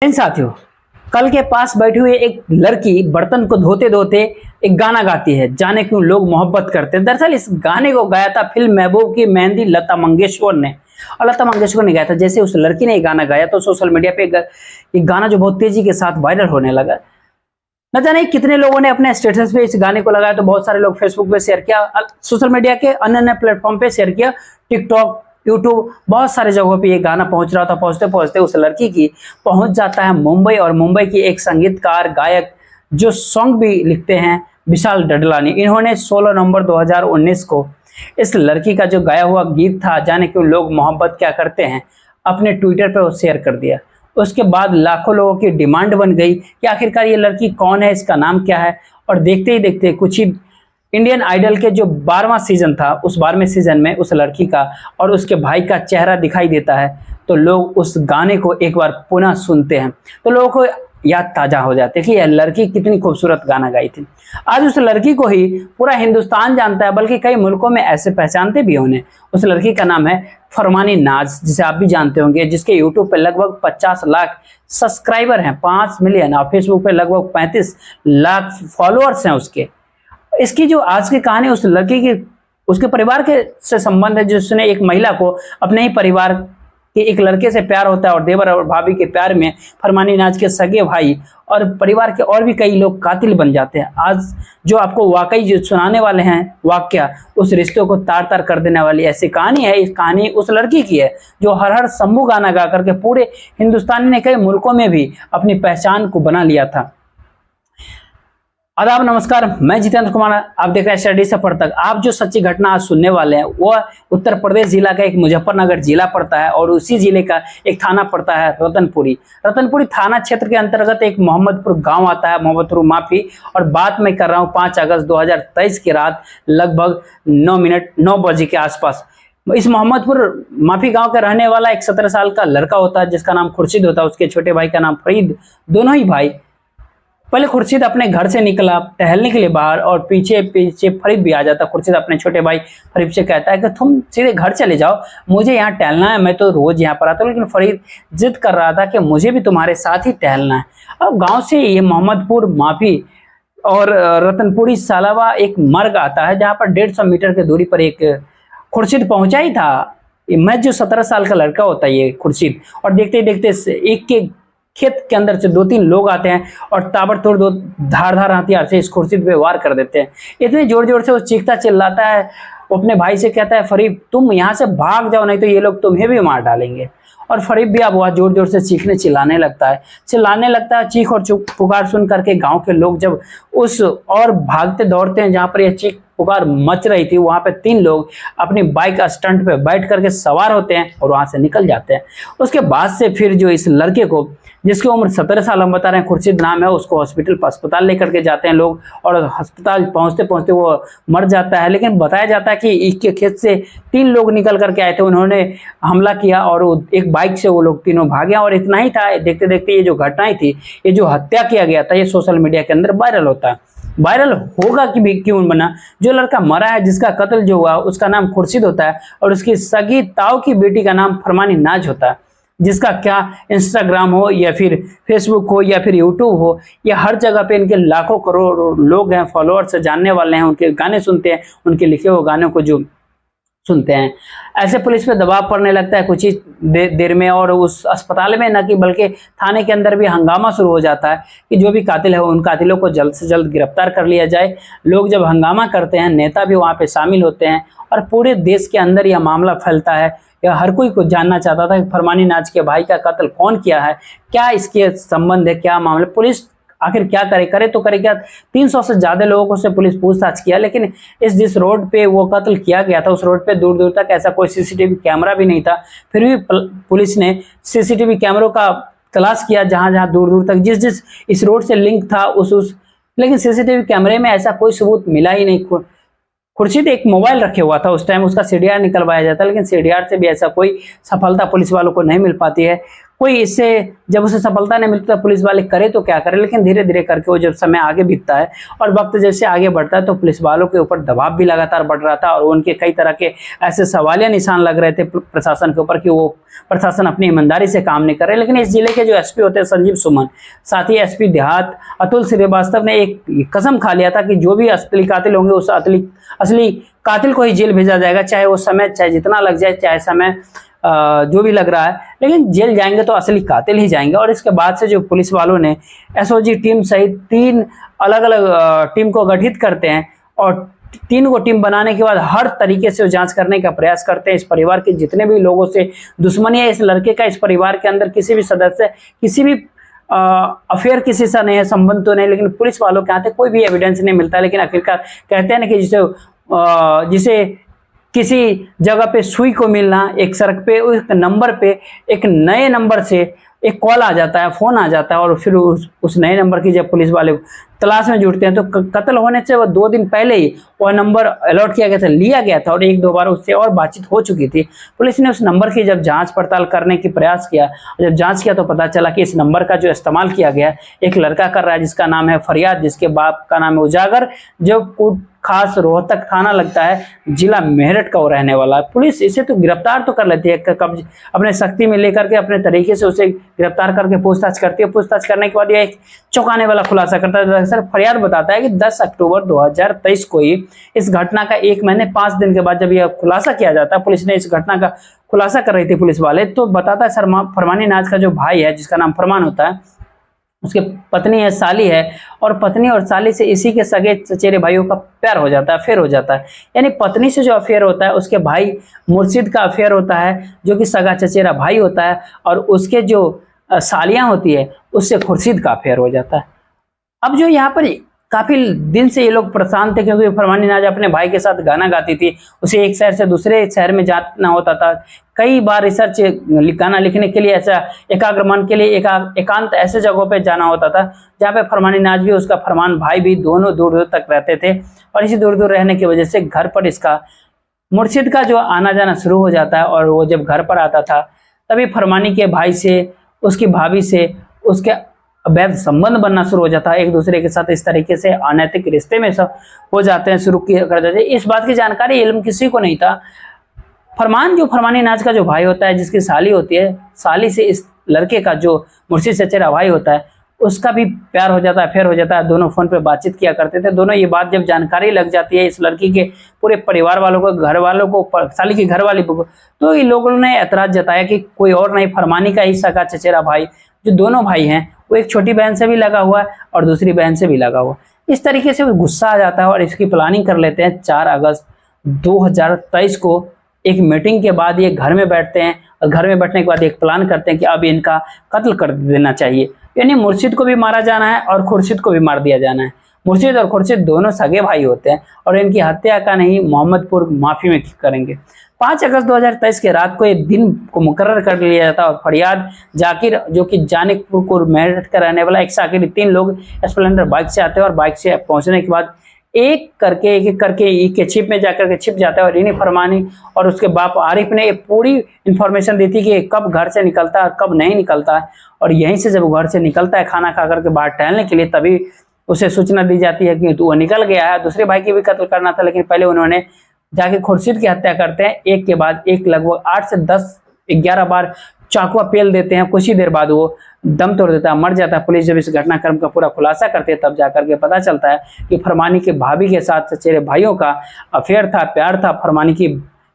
इन साथियों, कल के पास बैठी हुई एक लड़की बर्तन को धोते धोते एक गाना गाती है, जाने क्यों लोग मोहब्बत करते हैं। दरअसल इस गाने को गाया था फिल्म महबूब की मेहंदी लता मंगेशकर ने। और लता मंगेशकर ने गाया था। जैसे उस लड़की ने ये गाना गाया तो सोशल मीडिया पे ये गाना जो बहुत तेजी के साथ वायरल होने लगा। न जाने कितने लोगों ने अपने स्टेटस पे इस गाने को लगाया, तो बहुत सारे लोग फेसबुक पे शेयर किया, सोशल मीडिया के अन्य अन्य प्लेटफॉर्म पे शेयर किया, टिकटॉक, यूट्यूब, बहुत सारे जगहों पे ये गाना पहुंच रहा था। पहुंचते पहुंचते उस लड़की की पहुंच जाता है मुंबई, और मुंबई की एक संगीतकार गायक जो सॉन्ग भी लिखते हैं, विशाल डडलानी। इन्होंने 16 नवंबर 2019 को इस लड़की का जो गाया हुआ गीत था, जाने क्यों लोग मोहब्बत क्या करते हैं, अपने ट्विटर पर वो शेयर कर दिया। उसके बाद लाखों लोगों की डिमांड बन गई कि आखिरकार ये लड़की कौन है, इसका नाम क्या है। और देखते ही देखते कुछ ही इंडियन आइडल के जो 12वां सीजन था, उस 12वें सीजन में उस लड़की का और उसके भाई का चेहरा दिखाई देता है। तो लोग उस गाने को एक बार पुनः सुनते हैं तो लोगों को याद ताजा हो जाती है कि यह लड़की कितनी खूबसूरत गाना गाई थी। आज उस लड़की को ही पूरा हिंदुस्तान जानता है, बल्कि कई मुल्कों में ऐसे पहचानते भी उन्हें। उस लड़की का नाम है फरमानी नाज, जिसे आप भी जानते होंगे, जिसके यूट्यूब पे लगभग 50 लाख सब्सक्राइबर हैं, 5 मिलियन, और फेसबुक पे लगभग 35 लाख फॉलोअर्स हैं उसके। इसकी जो आज की कहानी उस लड़की की उसके परिवार के से संबंध है, जिसने एक महिला को अपने ही परिवार के एक लड़के से प्यार होता है, और देवर और भाभी के प्यार में फरमानी नाज के सगे भाई और परिवार के और भी कई लोग कातिल बन जाते हैं। आज जो आपको वाकई जो सुनाने वाले हैं वाकया, उस रिश्तों को तार तार कर देने वाली ऐसी कहानी है। इस कहानी उस लड़की की है जो हर हर शंभू गाना गा करके पूरे हिंदुस्तान ने कई मुल्कों में भी अपनी पहचान को बना लिया था। आदाब, नमस्कार, मैं जितेंद्र कुमार, आप देख रहे हैं स्टडी सफर तक। आप जो सच्ची घटना आज सुनने वाले हैं वो उत्तर प्रदेश जिला का एक मुजफ्फरनगर जिला पड़ता है, और उसी जिले का एक थाना पड़ता है रतनपुरी। रतनपुरी थाना क्षेत्र के अंतर्गत एक मोहम्मदपुर गांव आता है, मोहम्मदपुर माफी। और बात मैं कर रहा हूं 5 अगस्त 2023 की रात लगभग 9 बजे के आसपास। इस मोहम्मदपुर माफी गांव का रहने वाला एक 17 साल का लड़का होता है, जिसका नाम खुर्शीद होता है। उसके छोटे भाई का नाम फरीद। दोनों ही भाई, पहले खुर्शीद अपने घर से निकला टहलने के लिए बाहर, और पीछे पीछे फरीद भी आ जाता। खुर्शीद अपने छोटे भाई फरीद से कहता है कि तुम सीधे घर चले जाओ, मुझे यहाँ टहलना है, मैं तो रोज यहाँ पर आता हूँ। लेकिन फरीद जिद कर रहा था कि मुझे भी तुम्हारे साथ ही टहलना है। अब गांव से ये मोहम्मदपुर माफी और रतनपुरी सालावा एक मार्ग आता है, जहाँ पर 150 मीटर की दूरी पर एक खुर्शीद पहुंचा ही था। मैं जो 17 साल का लड़का होता है ये खुर्शीद, और देखते ही देखते एक के खेत के अंदर से 2-3 लोग आते हैं और ताबड़तोड़ दो धारदार हथियार से इस खुर्शीद पे वार कर देते हैं। इतने जोर जोर से वो चीखता चिल्लाता है, वो अपने भाई से कहता है, फरीद तुम यहाँ से भाग जाओ, नहीं तो ये लोग तुम्हें भी मार डालेंगे। और फरीद भी अब वह जोर जोर से चीखने चिल्लाने लगता है। चीख और पुकार सुन करके गांव के लोग जब उस और भागते दौड़ते हैं जहां पर यह चीख पुकार मच रही थी, वहां पे 3 लोग अपनी बाइक स्टंट पे बैठ करके सवार होते हैं और वहां से निकल जाते हैं। उसके बाद से फिर जो इस लड़के को, जिसकी उम्र 17 साल हम बता रहे हैं, खुर्शीद नाम है, उसको अस्पताल लेकर के जाते हैं लोग, और अस्पताल पहुंचते पहुंचते वो मर जाता है। लेकिन बताया जाता है कि इसके खेत से 3 लोग निकल करके आए थे, उन्होंने हमला किया और एक बाइक से वो लोग तीनों भागे। और इतना ही था, देखते देखते ये जो घटनाएं थी, ये जो हत्या किया गया था, ये सोशल मीडिया के अंदर वायरल होता है। वायरल होगा कि भी क्यों बना, जो लड़का मरा है, जिसका कत्ल जो हुआ, उसका नाम खुर्शीद होता है, और उसकी सगी ताऊ की बेटी का नाम फरमानी नाज होता है, जिसका क्या इंस्टाग्राम हो या फिर फेसबुक हो या फिर यूट्यूब हो, या हर जगह पे इनके लाखों करोड़ लोग हैं, फॉलोअर्स जानने वाले हैं, उनके गाने सुनते हैं, उनके लिखे हुए गानों को जो सुनते हैं। ऐसे पुलिस पे दबाव पड़ने लगता है कुछ ही देर में, और उस अस्पताल में न कि बल्कि थाने के अंदर भी हंगामा शुरू हो जाता है कि जो भी कातिल है उन कातिलों को जल्द से जल्द गिरफ्तार कर लिया जाए। लोग जब हंगामा करते हैं, नेता भी वहाँ पे शामिल होते हैं, और पूरे देश के अंदर यह मामला फैलता है। या हर कोई को जानना चाहता था कि फरमानी नाज के भाई का कत्ल कौन किया है, क्या इसके संबंध है, क्या मामला, पुलिस आखिर क्या करे तो करे क्या। 300 से ज्यादा लोगों से पुलिस पूछताछ किया, लेकिन जिस रोड पे वो कत्ल किया गया था, उस रोड पे दूर दूर तक ऐसा कोई सीसीटीवी कैमरा भी नहीं था। फिर भी पुलिस ने सीसीटीवी कैमरों का तलाश किया, जहां जहां दूर दूर तक जिस इस रोड से लिंक था उस लेकिन सीसीटीवी कैमरे में ऐसा कोई सबूत मिला ही नहीं। खुर्शीद एक मोबाइल रखे हुआ था उस टाइम, उसका सीडीआर निकलवाया जाता, लेकिन सीडीआर से भी ऐसा कोई सफलता पुलिस वालों को नहीं मिल पाती है। कोई इससे जब उसे सफलता नहीं मिलती तो पुलिस वाले करे तो क्या करे, लेकिन धीरे धीरे करके वो जब समय आगे बीतता है और वक्त जैसे आगे बढ़ता है तो पुलिस वालों के ऊपर दबाव भी लगातार बढ़ रहा था और उनके कई तरह के ऐसे सवालिया निशान लग रहे थे प्रशासन के ऊपर कि वो प्रशासन अपनी ईमानदारी से काम नहीं कर रहे। लेकिन इस जिले के जो एसपी होते हैं संजीव सुमन, साथ ही एसपी देहात अतुल श्रीवास्तव ने एक कसम खा लिया था कि जो भी असली कातिल होंगे उस असली कातिल को ही जेल भेजा जाएगा, चाहे वो समय चाहे जितना लग जाए, चाहे समय जो भी लग रहा है, लेकिन जेल जाएंगे तो असली कातिल ही जाएंगे। और इसके बाद से जो पुलिस वालों ने एसओजी टीम सहित 3 अलग अलग टीम को गठित करते हैं और 3 को टीम बनाने के बाद हर तरीके से जांच करने का प्रयास करते हैं। इस परिवार के जितने भी लोगों से दुश्मनी है इस लड़के का, इस परिवार के अंदर किसी भी सदस्य किसी भी अफेयर किसी से नहीं है, संबंध तो नहीं, लेकिन पुलिस वालों के आते कोई भी एविडेंस नहीं मिलता। लेकिन आखिरकार कहते हैं ना कि जिसे किसी जगह पे सुई को मिलना, एक सड़क पे उस नंबर पे एक नए नंबर से एक कॉल आ जाता है, फोन आ जाता है और फिर उस नए नंबर की जब पुलिस वाले तलाश में जुटते हैं तो कत्ल होने से वो 2 दिन पहले ही वह नंबर अलॉट किया गया था, लिया गया था और 1-2 बार उससे और बातचीत हो चुकी थी। पुलिस ने उस नंबर की जब जांच पड़ताल करने की प्रयास किया, जब जांच किया तो पता चला कि इस नंबर का जो इस्तेमाल किया गया एक लड़का कर रहा है जिसका नाम है फरियाद, जिसके बाप का नाम है उजागर, जो खास रोहतक थाना लगता है, जिला मेरठ का वो रहने वाला है। पुलिस इसे तो गिरफ्तार तो कर लेती है, कब्ज अपने शक्ति में लेकर के अपने तरीके से उसे गिरफ्तार करके पूछताछ करती है। पूछताछ करने के बाद यह एक चौंकाने वाला खुलासा करता है। सर फरियाद बताता है कि 10 अक्टूबर 2023 को ही इस घटना का 1 महीने 5 दिन के बाद जब यह खुलासा किया जाता है, पुलिस ने इस घटना का खुलासा कर रही थी पुलिस वाले, तो बताता है सर फरमानी नाज का जो भाई है जिसका नाम फरमान होता है, उसके पत्नी है साली है और पत्नी और साली से इसी के सगे चचेरे भाइयों का प्यार हो जाता है, अफेयर हो जाता है। यानी पत्नी से जो अफेयर होता है उसके भाई मुर्शिद का अफेयर होता है जो कि सगा चचेरा भाई होता है, और उसके जो सालियां होती है उससे खुर्शीद का अफेयर हो जाता है। अब जो यहाँ पर काफी दिन से ये लोग परेशान थे क्योंकि फरमानी नाज अपने भाई के साथ गाना गाती थी, उसे एक शहर से दूसरे शहर में जाना होता था, कई बार रिसर्च गाना लिखने के लिए ऐसा एकाग्र मन के लिए एकांत ऐसे जगहों पे जाना होता था जहाँ पे फरमानी नाज भी उसका फरमान भाई भी दोनों दूर दूर तक रहते थे। और इसी दूर दूर रहने की वजह से घर पर इसका मुर्शिद का जो आना जाना शुरू हो जाता है और वो जब घर पर आता था तभी फरमानी के भाई से, उसकी भाभी से उसके अवैध संबंध बनना शुरू हो जाता है, एक दूसरे के साथ इस तरीके से अनैतिक रिश्ते में सब हो जाते हैं, शुरू कर देते हैं। इस बात की जानकारी इल्म किसी को नहीं था। फरमान जो फरमानी नाज का जो भाई होता है जिसकी साली होती है, साली से इस लड़के का जो मुर्शिद चचेरा भाई होता है उसका भी प्यार हो जाता है, अफेयर हो जाता है। दोनों फोन पे बातचीत किया करते थे। दोनों ये बात जब जानकारी लग जाती है इस लड़की के पूरे परिवार वालों को, घर वालों को, साली की घर वाली को, तो इन लोगों ने एतराज जताया कि कोई और नहीं, फरमानी का ही सगा चचेरा भाई, जो दोनों भाई हैं वो एक छोटी बहन से भी लगा हुआ है और दूसरी बहन से भी लगा हुआ। इस तरीके से वो गुस्सा आ जाता है और इसकी प्लानिंग कर लेते हैं। 4 अगस्त 2023 को एक मीटिंग के बाद ये घर में बैठते हैं और घर में बैठने के बाद एक प्लान करते हैं कि अब इनका कत्ल कर देना चाहिए, यानी मुर्शिद को भी मारा जाना है और खुर्शीद को भी मार दिया जाना है। मुर्शिद और खुर्शीद दोनों सगे भाई होते हैं और इनकी हत्या का नहीं मोहम्मदपुर माफी में करेंगे। 5 अगस्त 2023 के रात को एक दिन को मुकर्रर कर लिया जाता है और फरियाद, जाकिर जो कि जानिकपुर मेरठ का रहने वाला, एक साकिर, 3 लोग स्प्लेंडर बाइक से आते हैं और बाइक से पहुंचने के बाद एक एक करके ई के छिप में जाकर के छिप जाता है। और इन्हीं फरमानी और उसके बाप आरिफ ने पूरी इंफॉर्मेशन दी थी कि कब घर से निकलता है और कब नहीं निकलता है, और यहीं से जब घर से निकलता है खाना खा करके बाहर टहलने के लिए तभी उसे सूचना दी जाती है कि वो निकल गया है। दूसरे भाई की भी कत्ल करना था, लेकिन पहले उन्होंने जाके खुर्शीद की हत्या करते हैं। एक के बाद एक लगभग 8 से 10 11 बार चाकुआ पेल देते हैं। कुछ ही देर बाद वो दम तोड़ देता है, मर जाता है। पुलिस जब इस घटनाक्रम का पूरा खुलासा करती है तब जाकर के पता चलता है कि फरमानी के भाभी के साथ चचेरे भाइयों का अफेयर था, प्यार था। फरमानी की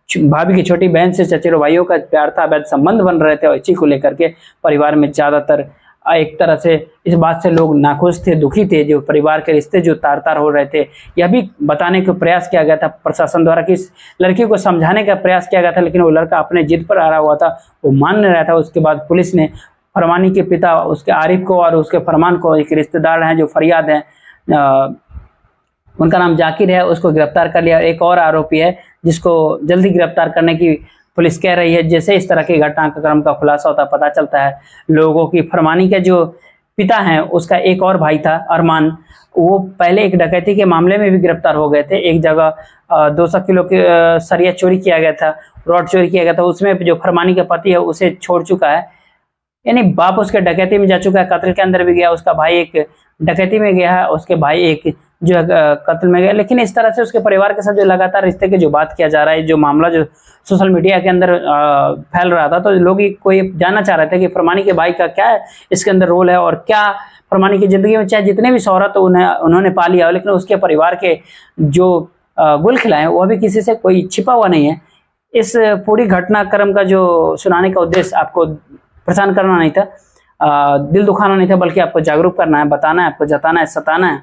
भाभी की छोटी बहन से चचेरे भाइयों का प्यार था, वैध संबंध बन रहे थे और इसी को लेकर के परिवार में ज्यादातर एक तरह से इस बात से लोग नाखुश थे, दुखी थे, जो परिवार के रिश्ते जो तार तार हो रहे थे। यह भी बताने का प्रयास किया गया था प्रशासन द्वारा कि इस लड़की को समझाने का प्रयास किया गया था, लेकिन वो लड़का अपने जिद पर आ रहा हुआ था, वो मान नहीं रहा था। उसके बाद पुलिस ने फरमानी के पिता उसके आरिफ को और उसके फरमान को, एक रिश्तेदार हैं जो फरियाद हैं, उनका नाम जाकिर है, उसको गिरफ्तार कर लिया। एक और आरोपी है जिसको जल्दी गिरफ्तार करने की पुलिस कह रही है। जैसे इस तरह की घटनाक्रम का खुलासा होता पता चलता है लोगों की। फरमानी के जो पिता हैं उसका एक और भाई था अरमान, वो पहले एक डकैती के मामले में भी गिरफ्तार हो गए थे। एक जगह 200 किलो के सरिया चोरी किया गया था, रॉड चोरी किया गया था, उसमें जो फरमानी का पति है उसे छोड़ चुका है। यानी बाप उसके डकैती में जा चुका है, कत्ल के अंदर भी गया, उसका भाई एक डकैती में गया है, उसके भाई एक जो है कत्ल में गया। लेकिन इस तरह से उसके परिवार के साथ जो लगातार रिश्ते की जो बात किया जा रहा है, जो मामला जो सोशल मीडिया के अंदर फैल रहा था, तो लोग को ये जानना चाह रहे थे कि फरमानी के भाई का क्या इसके अंदर रोल है, और क्या फरमानी की जिंदगी में चाहे जितने भी शोहरत उन्होंने पा लिया, लेकिन उसके परिवार के जो गुल खिलाए वो अभी किसी से कोई छिपा हुआ नहीं है। इस पूरी घटनाक्रम का जो सुनाने का उद्देश्य आपको परेशान करना नहीं था, दिल दुखाना नहीं था, बल्कि आपको जागरूक करना है, बताना है, आपको जताना है, सताना है